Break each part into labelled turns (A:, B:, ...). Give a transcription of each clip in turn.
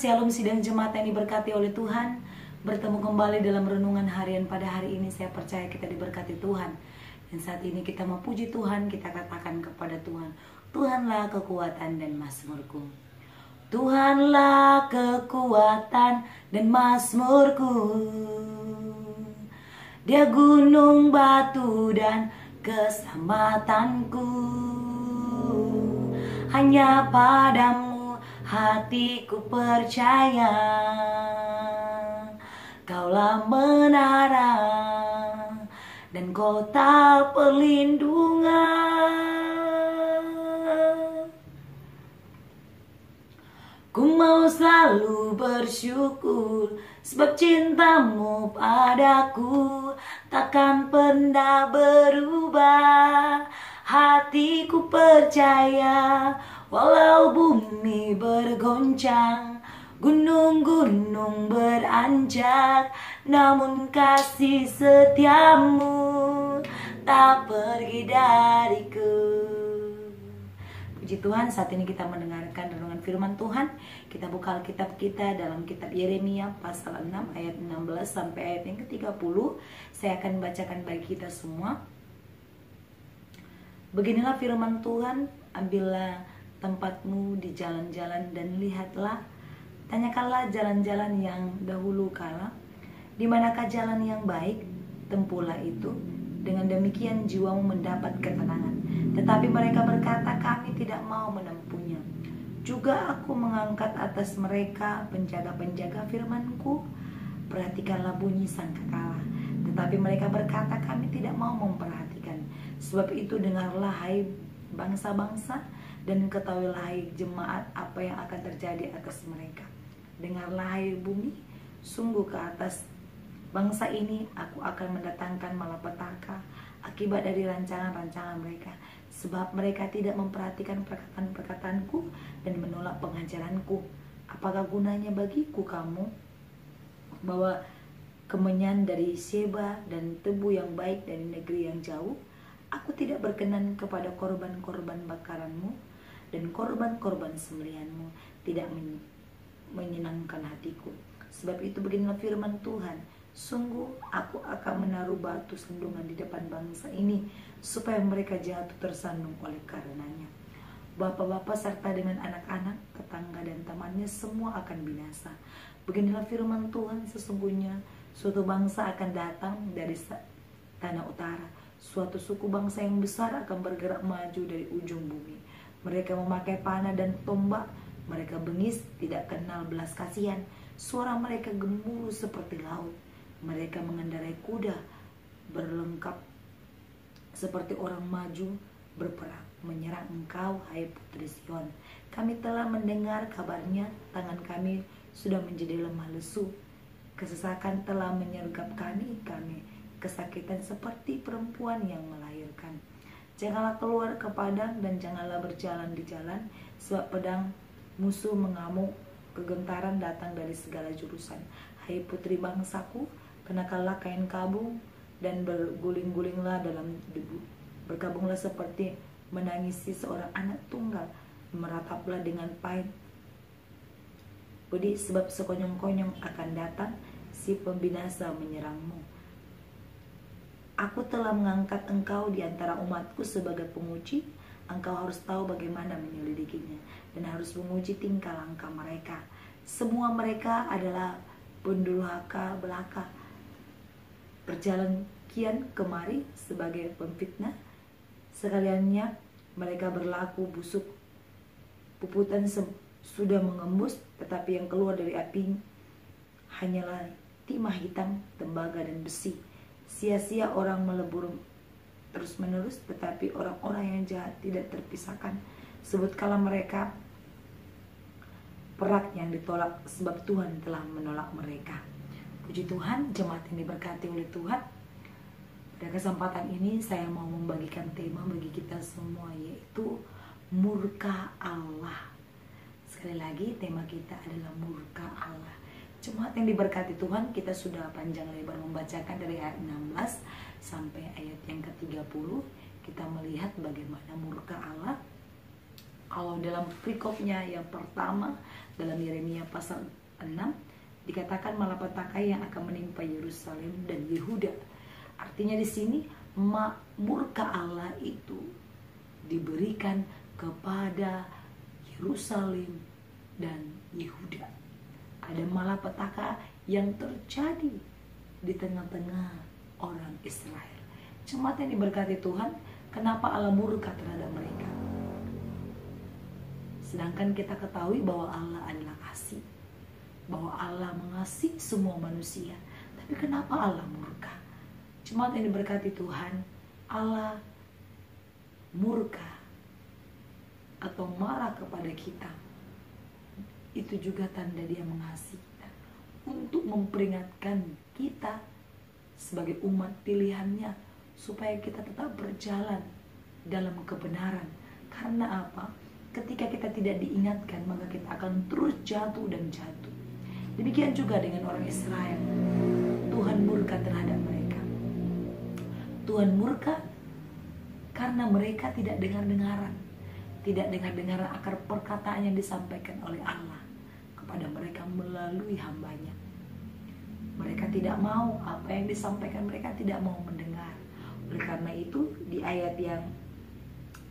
A: Shalom sidang jemaat yang diberkati oleh Tuhan. Bertemu kembali dalam renungan harian pada hari ini. Saya percaya kita diberkati Tuhan. Dan saat ini kita mau puji Tuhan, kita katakan kepada Tuhan, Tuhanlah kekuatan dan mazmurku. Tuhanlah kekuatan dan mazmurku. Dia gunung, batu dan keselamatanku. Hanya padamu hatiku percaya, Kaulah menara dan kota perlindungan. Ku mau selalu bersyukur, sebab cintamu padaku takkan pernah berubah. Hatiku percaya, walau bumi bergoncang, gunung-gunung beranjak, namun kasih setiamu tak pergi dariku. Puji Tuhan, saat ini kita mendengarkan renungan firman Tuhan. Kita buka Alkitab kita dalam kitab Yeremia pasal 6 ayat 16 sampai ayat yang ke-30. Saya akan bacakan bagi kita semua. Beginilah firman Tuhan, ambillah tempatmu di jalan-jalan dan lihatlah, tanyakanlah jalan-jalan yang dahulu kala, di manakah jalan yang baik, tempuhlah itu. Dengan demikian jiwamu mendapat ketenangan. Tetapi mereka berkata, kami tidak mau menempuhnya. Juga aku mengangkat atas mereka penjaga-penjaga firmanku. Perhatikanlah bunyi sangkakala. Tetapi mereka berkata, kami tidak mau memperhatikan. Sebab itu dengarlah hai bangsa-bangsa, dan ketahuilah hai jemaat apa yang akan terjadi atas mereka. Dengarlah hai bumi, sungguh ke atas bangsa ini aku akan mendatangkan malapetaka akibat dari rancangan-rancangan mereka. Sebab mereka tidak memperhatikan perkataan-perkataanku dan menolak pengajaranku. Apakah gunanya bagiku kamu bawa kemenyan dari Sheba dan tebu yang baik dari negeri yang jauh? Aku tidak berkenan kepada korban-korban bakaranmu, dan korban-korban sembelihanmu tidak menyenangkan hatiku. Sebab itu beginilah firman Tuhan, sungguh aku akan menaruh batu sandungan di depan bangsa ini, supaya mereka jatuh tersandung oleh karenanya. Bapak-bapak serta dengan anak-anak, tetangga dan temannya semua akan binasa. Beginilah firman Tuhan, sesungguhnya suatu bangsa akan datang dari tanah utara. Suatu suku bangsa yang besar akan bergerak maju dari ujung bumi. Mereka memakai panah dan tombak. Mereka bengis, tidak kenal belas kasihan. Suara mereka gemuruh seperti laut. Mereka mengendarai kuda, berlengkap seperti orang maju berperang, menyerang engkau, hai putri Sion. Kami telah mendengar kabarnya, tangan kami sudah menjadi lemah lesu. Kesesakan telah menyergap kami kesakitan seperti perempuan yang melahirkan. Janganlah keluar ke padang dan janganlah berjalan di jalan, sebab pedang musuh mengamuk, kegentaran datang dari segala jurusan. Hai putri bangsaku, kenakanlah kain kabung dan berguling-gulinglah dalam debu. Berkabunglah seperti menangisi seorang anak tunggal, merataplah dengan pahit pedih, sebab sekonyong-konyong akan datang si pembinasa menyerangmu. Aku telah mengangkat engkau di antara umatku sebagai penguji. Engkau harus tahu bagaimana menyelidikinya, dan harus menguji tingkah langkah mereka. Semua mereka adalah pendurhaka belaka, berjalan kian kemari sebagai pemfitnah. Sekaliannya mereka berlaku busuk. Puputan sudah mengembus, tetapi yang keluar dari api hanyalah timah hitam, tembaga dan besi. Sia-sia orang melebur terus-menerus, tetapi orang-orang yang jahat tidak terpisahkan. Sebut kala mereka perak yang ditolak, sebab Tuhan telah menolak mereka. Puji Tuhan, jemaat ini diberkati oleh Tuhan. Pada kesempatan ini saya mau membagikan tema bagi kita semua, yaitu murka Allah. Sekali lagi, tema kita adalah murka Allah. Jemaat yang diberkati Tuhan, kita sudah panjang lebar membacakan dari ayat 16 sampai ayat yang ke-30. Kita melihat bagaimana murka Allah Kalau dalam perikopnya yang pertama dalam Yeremia pasal 6 dikatakan malapetaka yang akan menimpa Yerusalem dan Yehuda. Artinya di sini murka Allah itu diberikan kepada Yerusalem dan Yehuda. Ada malapetaka yang terjadi di tengah-tengah orang Israel. Jemaat yang diberkati Tuhan, kenapa Allah murka terhadap mereka? Sedangkan kita ketahui bahwa Allah adalah kasih, bahwa Allah mengasihi semua manusia. Tapi kenapa Allah murka? Jemaat yang diberkati Tuhan, Allah murka atau marah kepada kita, itu juga tanda Dia mengasihi kita, untuk memperingatkan kita sebagai umat pilihannya supaya kita tetap berjalan dalam kebenaran. Karena apa? Ketika kita tidak diingatkan, maka kita akan terus jatuh dan jatuh. Demikian juga dengan orang Israel. Tuhan murka terhadap mereka. Tuhan murka karena mereka tidak dengar-dengaran, tidak dengar-dengaran akan perkataan yang disampaikan oleh Allah kepada mereka melalui hambanya. Mereka tidak mau apa yang disampaikan, mereka tidak mau mendengar. Oleh karena itu di ayat yang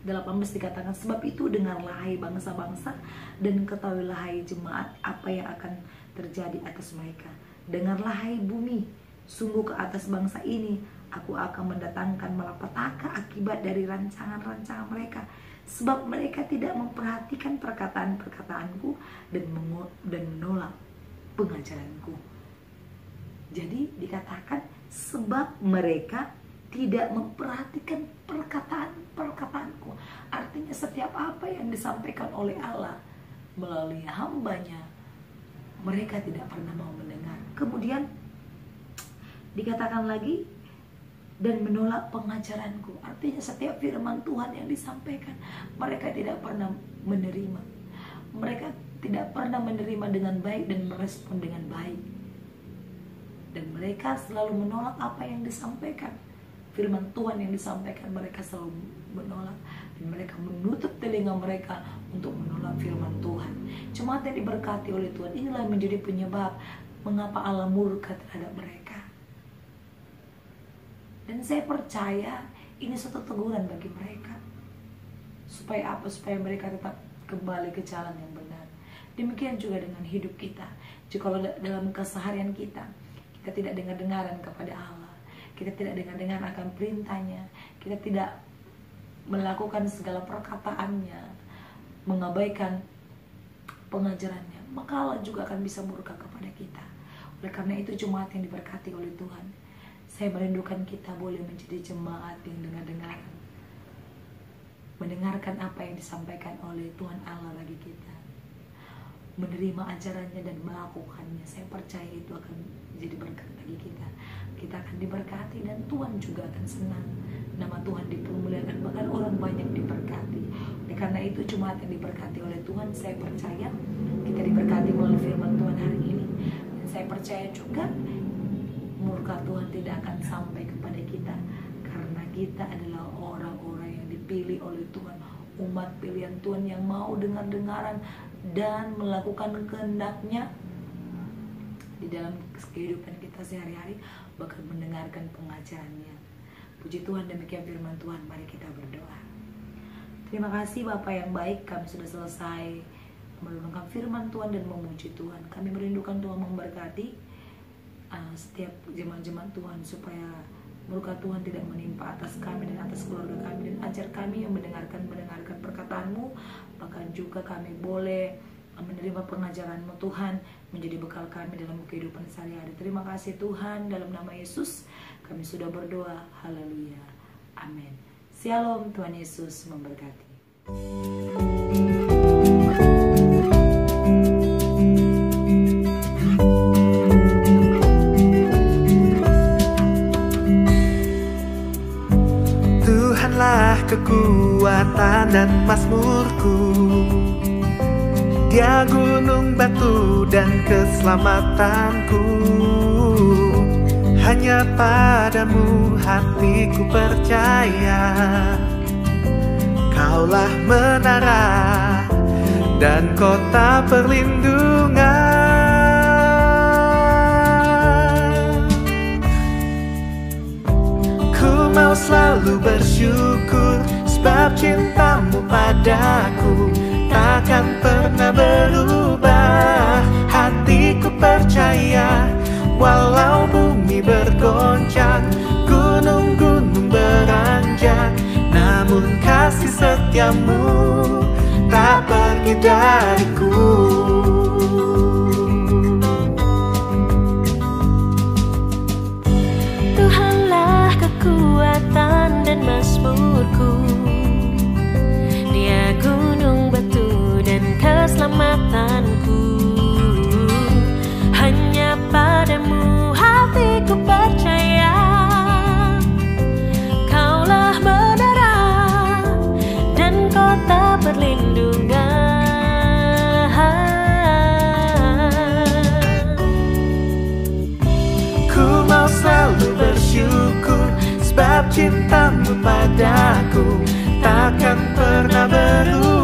A: 18 dikatakan, sebab itu dengarlah hai bangsa-bangsa dan ketahuilah hai jemaat apa yang akan terjadi atas mereka. Dengarlah hai bumi, sungguh ke atas bangsa ini aku akan mendatangkan malapetaka akibat dari rancangan-rancangan mereka, sebab mereka tidak memperhatikan perkataan-perkataanku dan menolak pengajaranku. Jadi dikatakan sebab mereka tidak memperhatikan perkataan-perkataanku. Artinya setiap apa yang disampaikan oleh Allah melalui hambanya, mereka tidak pernah mau mendengar. Kemudian dikatakan lagi, dan menolak pengajaranku. Artinya setiap firman Tuhan yang disampaikan, mereka tidak pernah menerima. Mereka tidak pernah menerima dengan baik dan merespon dengan baik. Dan mereka selalu menolak apa yang disampaikan. Firman Tuhan yang disampaikan mereka selalu menolak, dan mereka menutup telinga mereka untuk menolak firman Tuhan. Jemaat yang diberkati oleh Tuhan, inilah yang menjadi penyebab mengapa Allah murka terhadap mereka. Dan saya percaya ini suatu teguran bagi mereka. Supaya apa? Supaya mereka tetap kembali ke jalan yang benar. Demikian juga dengan hidup kita. Jika dalam keseharian kita tidak dengar-dengaran kepada Allah, kita tidak dengar-dengar akan perintahnya, kita tidak melakukan segala perkataannya, mengabaikan pengajarannya, maka Allah juga akan bisa murka kepada kita. Oleh karena itu jemaat yang diberkati oleh Tuhan, saya merindukan kita boleh menjadi jemaat yang dengar-dengaran, mendengarkan apa yang disampaikan oleh Tuhan Allah bagi kita, menerima ajarannya dan melakukannya. Saya percaya itu akan jadi berkat bagi kita. Kita akan diberkati dan Tuhan juga akan senang. Nama Tuhan dipermuliakan, bahkan orang banyak diberkati. Oleh karena itu jemaat yang diberkati oleh Tuhan, saya percaya kita diberkati melalui firman Tuhan hari ini. Dan saya percaya juga murka Tuhan tidak akan sampai kepada kita, karena kita adalah orang-orang yang dipilih oleh Tuhan, umat pilihan Tuhan yang mau dengar-dengaran dan melakukan kehendak-Nya di dalam kehidupan kita sehari-hari, bahkan mendengarkan pengajarannya. Puji Tuhan, demikian firman Tuhan. Mari kita berdoa. Terima kasih Bapa yang baik, kami sudah selesai merenungkan firman Tuhan dan memuji Tuhan. Kami merindukan Tuhan memberkati setiap jemaat-jemaat Tuhan, supaya murka Tuhan tidak menimpa atas kami dan atas keluarga kami, dan ajar kami yang mendengarkan perkataan-Mu, bahkan juga kami boleh menerima pengajaran-Mu Tuhan, menjadi bekal kami dalam kehidupan sehari-hari. Terima kasih Tuhan, dalam nama Yesus kami sudah berdoa. Haleluya, amin. Shalom, Tuhan Yesus memberkati.
B: Tuhanlah kekuatan dan mazmurku, Dia gunung batu dan keselamatanku. Hanya padamu hatiku percaya, Kau Kaulah menara dan kota perlindungan. Ku mau selalu bersyukur, sebab cintamu padaku takkan pernah berubah. Hatiku percaya, walau bumi bergoncang, gunung-gunung beranjak, namun kasih setiamu tak pergi dariku.
C: Tuhanlah kekuatan dan mazmurku, Dia gunung batu dan keselamatanku. Hanya padamu hatiku percaya, Kaulah menara dan kota perlindungan.
B: Ku mau selalu bersyukur, sebab cintamu padaku takkan pernah berubah.